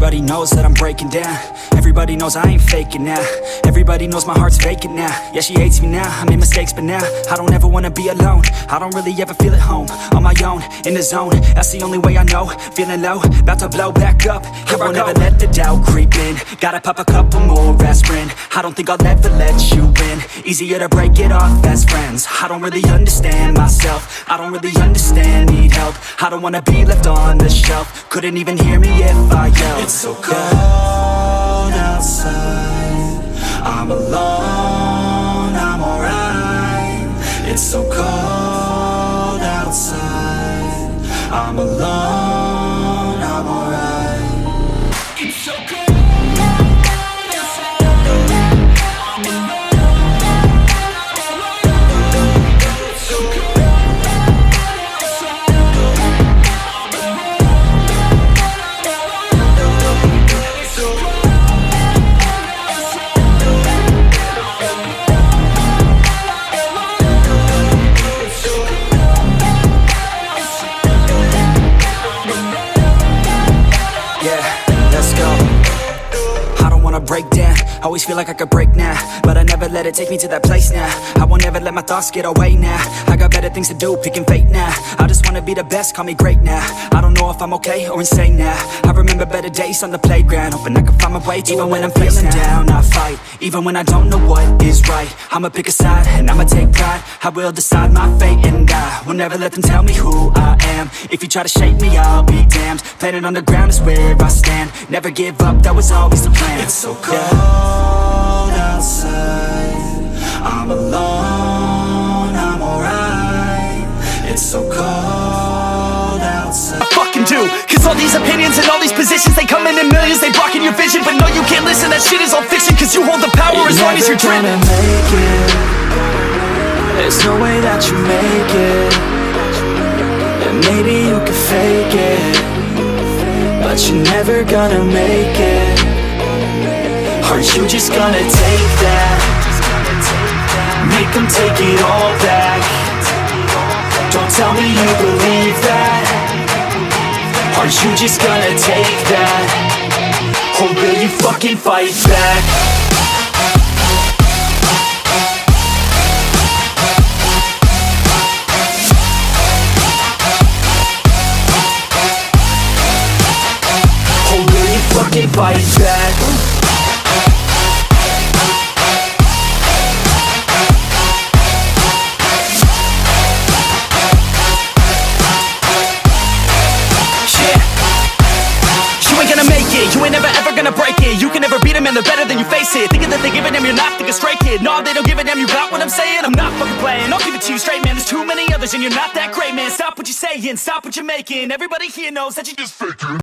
Everybody knows that I'm breaking down. Everybody knows I ain't faking now. Everybody knows my heart's vacant now. Yeah, she hates me now, I made mistakes, but now I don't ever wanna be alone. I don't really ever feel at home. On my own, in the zone, that's the only way I know. Feeling low, about to blow back up. Here I won't ever let the doubt creep in. Gotta pop a couple more aspirin. I don't think I'll ever let you in. Easier to break it off as friends. I don't really understand myself. I don't really understand, need help. I don't wanna be left on the shelf. Couldn't even hear me if I yelled. It's so cold outside, I'm alone, I'm alright. It's so cold outside, I'm alone, I'm alright. It's so cold. Break down, always feel like I could break now, but I never let it take me to that place now. I won't ever let my thoughts get away now. I got better things to do, picking fate now. I just wanna be the best, call me great now. I don't know if I'm okay or insane now. I remember better days on the playground, hoping I can find my way to even when I'm feeling down, I fight. Even when I don't know what is right, I'ma pick a side and I'ma take pride. I will decide my fate and I will never let them tell me who I am. If you try to shape me, I'll be damned. Planet on the ground is where I stand. Never give up, that was always the plan. It's so cold outside, I'm alone, I'm alright. It's so cold outside. I fucking do, cause all these opinions and all these positions, they come in millions, they blocking your vision. But no, you can't listen, that shit is all fiction. Cause you hold the power as long as you're dreaming. Make it. There's no way that you make it. And maybe you can fake it, but you're never gonna make it. Are you just gonna take that? Make them take it all back. Don't tell me you believe that. Are you just gonna take that? Or will you fucking fight back? Or will you fucking fight back? You ain't never ever gonna break it. You can never beat them and they're better than you face it. Thinking that they give a damn, you're not, think a stray kid. No, they don't give a damn, you got what I'm saying? I'm not fucking playing, I'll give it to you straight, man. There's too many others and you're not that great, man. Stop what you're saying, stop what you're making. Everybody here knows that you just faking.